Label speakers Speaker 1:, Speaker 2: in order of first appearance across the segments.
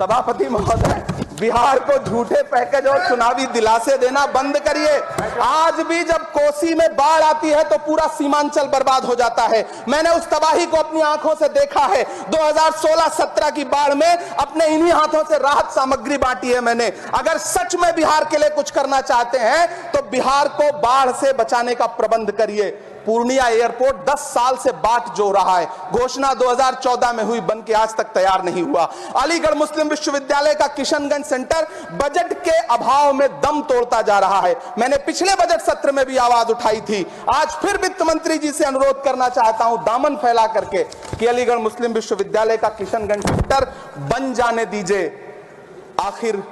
Speaker 1: सभापति महोदय, बिहार को झूठे पैकेज और चुनावी दिलासे देना बंद करिए। आज भी जब कोसी में बाढ़ आती है तो पूरा सीमांचल बर्बाद हो जाता है। मैंने उस तबाही को अपनी आंखों से देखा है। 2016-17 की बाढ़ में अपने इन्हीं हाथों से राहत सामग्री बांटी है मैंने। अगर सच में बिहार के लिए कुछ करना चाहते हैं तो बिहार को बाढ़ से बचाने का प्रबंध करिए। पूर्णिया एयरपोर्ट 10 साल से बाट जो रहा है, घोषणा 2014 में हुई, बन के आज तक तैयार नहीं हुआ। अलीगढ़ मुस्लिम विश्वविद्यालय का किशनगंज सेंटर बजट के अभाव में दम तोड़ता जा रहा है। मैंने पिछले बजट सत्र में भी आवाज उठाई थी। आज फिर वित्त मंत्री जी से अनुरोध करना चाहता हूं दामन फैला करके कि अलीगढ़ मुस्लिम विश्वविद्यालय का किशनगंज सेंटर बन जाने दीजिए। आखिर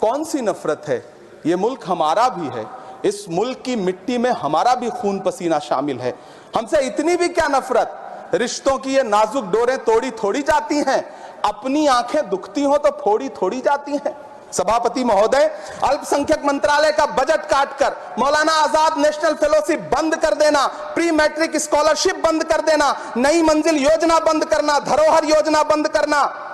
Speaker 1: कौन सी नफरत है? ये मुल्क हमारा भी है, इस मुल्क की मिट्टी में हमारा भी खून पसीना शामिल है। हमसे इतनी भी क्या नफरत? रिश्तों की ये नाजुक डोरें तोड़ी थोड़ी जाती हैं, अपनी आंखें दुखती हो तो फोड़ी थोड़ी जाती हैं। सभापति महोदय, अल्पसंख्यक मंत्रालय का बजट काटकर मौलाना आजाद नेशनल फेलोशिप बंद कर देना, प्री मैट्रिक स्कॉलरशिप बंद कर देना, नई मंजिल योजना बंद करना, धरोहर योजना बंद करना।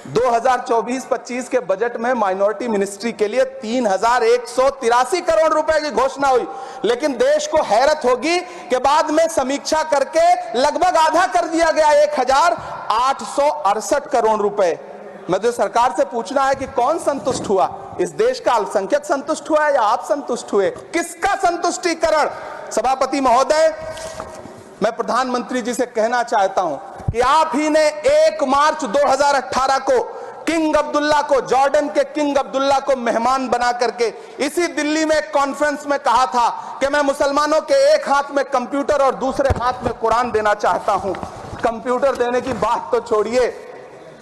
Speaker 1: 2024-25 के बजट में माइनॉरिटी मिनिस्ट्री के लिए 3183 करोड़ रुपए की घोषणा हुई, लेकिन देश को हैरत होगी कि बाद में समीक्षा करके लगभग आधा कर दिया गया, 1868 करोड़ रुपए। मुझे सरकार से पूछना है कि कौन संतुष्ट हुआ? इस देश का अल्पसंख्यक संतुष्ट हुआ या आप संतुष्ट हुए? किसका संतुष्टिकरण? सभापति महोदय, मैं प्रधानमंत्री जी से कहना चाहता हूं कि आप ही ने 1 मार्च 2018 को किंग अब्दुल्ला को, जॉर्डन के किंग अब्दुल्ला को मेहमान बना करके इसी दिल्ली में एक कॉन्फ्रेंस में कहा था कि मैं मुसलमानों के एक हाथ में कंप्यूटर और दूसरे हाथ में कुरान देना चाहता हूं। कंप्यूटर देने की बात तो छोड़िए,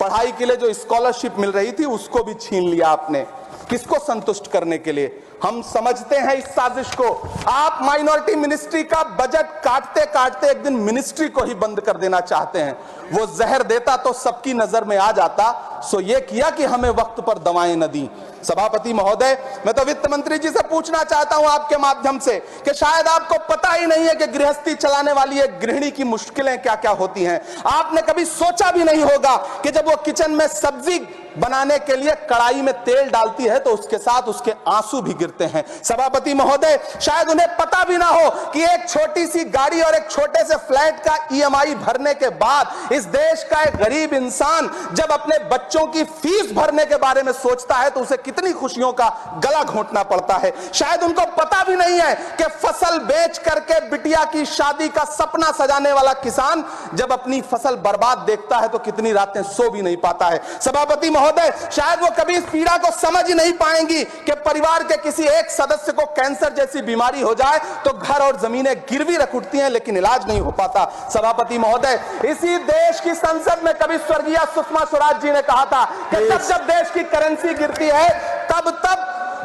Speaker 1: पढ़ाई के लिए जो स्कॉलरशिप मिल रही थी उसको भी छीन लिया आपने। किसको संतुष्ट करने के लिए? हम समझते हैं इस साजिश को। आप माइनॉरिटी मिनिस्ट्री का बजट काटते काटते एक दिन मिनिस्ट्री को ही बंद कर देना चाहते हैं। वो जहर देता तो सबकी नजर में आ जाता, सो ये किया कि हमें वक्त पर दवाएं न दी। सभापति महोदय, मैं तो वित्त मंत्री जी से पूछना चाहता हूं आपके माध्यम से कि शायद आपको पता ही नहीं है कि गृहस्थी चलाने वाली एक गृहिणी की मुश्किलें क्या क्या होती हैं। आपने कभी सोचा भी नहीं होगा कि जब वो किचन में सब्जी बनाने के लिए कड़ाई में तेल डालती है तो उसके साथ उसके आंसू भी गिरते हैं। सभापति महोदय, शायद उन्हें पता भी ना हो कि एक छोटी सी गाड़ी और एक छोटे से फ्लैट का EMI भरने के बाद इस देश का एक गरीब इंसान जब अपने बच्चों की फीस भरने के बारे में सोचता है तो उसे कितनी खुशियों का गला घोंटना पड़ता है। शायद उनको पता भी नहीं है कि फसल बेच करके बिटिया की शादी का सपना सजाने वाला किसान जब अपनी फसल बर्बाद देखता है तो कितनी रातें सो भी नहीं पाता है। सभापति महोदय, शायद वो कभी इस पीड़ा को समझ ही नहीं पाएंगी कि परिवार के किसी एक सदस्य को कैंसर जैसी बीमारी हो जाए तो घर और जमीनें गिरवी रख उठती हैं लेकिन इलाज नहीं हो पाता। सभापति महोदय, इसी देश की संसद में कभी स्वर्गीय सुषमा स्वराज जी ने कहा था कि जब देश की करेंसी गिरती है तब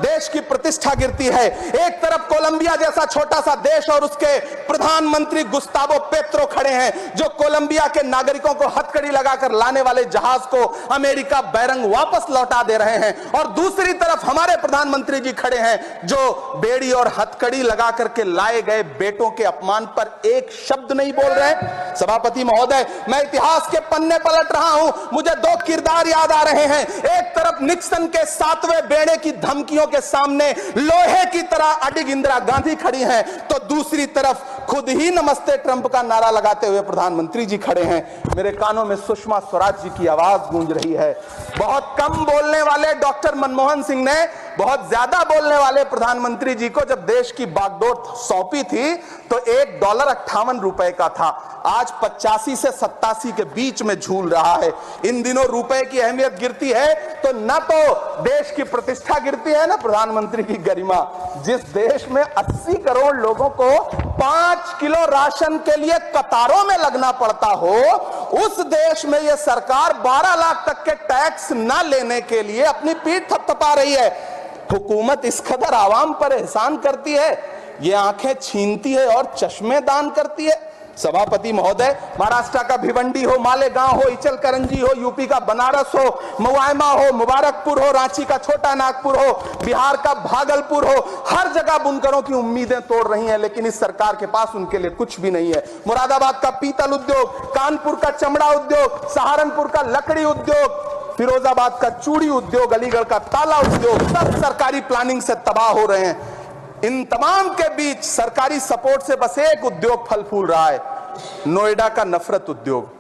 Speaker 1: देश की प्रतिष्ठा गिरती है। एक तरफ कोलंबिया जैसा छोटा सा देश और उसके प्रधानमंत्री गुस्तावो पेत्रो खड़े हैं जो कोलंबिया के नागरिकों को हथकड़ी लगाकर लाने वाले जहाज को अमेरिका बैरंग वापस लौटा दे रहे हैं, और दूसरी तरफ हमारे प्रधानमंत्री जी खड़े हैं जो बेड़ी और हथकड़ी लगा करके लाए गए बेटों के अपमान पर एक शब्द नहीं बोल रहे। सभापति महोदय, मैं इतिहास के पन्ने पलट रहा हूं, मुझे 2 किरदार याद आ रहे हैं। एक तरफ निक्सन के 7वें बेड़े की धमकियों के सामने लोहे की तरह अडिग इंदिरा गांधी खड़ी हैं, तो दूसरी तरफ खुद ही नमस्ते ट्रंप का नारा लगाते हुए प्रधानमंत्री जी खड़े हैं। मेरे कानों में सुषमा स्वराज जी की आवाज गूंज रही है। बहुत कम बोलने वाले डॉक्टर मनमोहन सिंह ने बहुत ज्यादा बोलने वाले प्रधानमंत्री जी को जब देश की बागडोर सौंपी थी तो $1.58 का था, आज 85 से 87 के बीच में झूल रहा है। इन दिनों रुपए की अहमियत गिरती है तो न तो देश की प्रतिष्ठा गिरती है, न प्रधानमंत्री की गरिमा। जिस देश में 80 करोड़ लोगों को 5 किलो राशन के लिए कतारों में लगना पड़ता हो, उस देश में यह सरकार 12 लाख तक के टैक्स न लेने के लिए अपनी पीठ थपथपा रही है। हुकूमत इस कदर आवाम पर एहसान करती है, ये आंखें छीनती है और चश्मे दान करती है। सभापति महोदय, महाराष्ट्र का भिवंडी हो, मालेगांव हो, इचल करंजी हो, यूपी का बनारस हो, मुआयमा हो, मुबारकपुर हो, रांची का छोटा नागपुर हो, बिहार का भागलपुर हो, हर जगह बुनकरों की उम्मीदें तोड़ रही हैं, लेकिन इस सरकार के पास उनके लिए कुछ भी नहीं है। मुरादाबाद का पीतल उद्योग, कानपुर का चमड़ा उद्योग, सहारनपुर का लकड़ी उद्योग, फिरोजाबाद का चूड़ी उद्योग, अलीगढ़ का ताला उद्योग, सब सरकारी प्लानिंग से तबाह हो रहे हैं। इन तमाम के बीच सरकारी सपोर्ट से बस एक उद्योग फल फूल रहा है, नोएडा का नफरत उद्योग।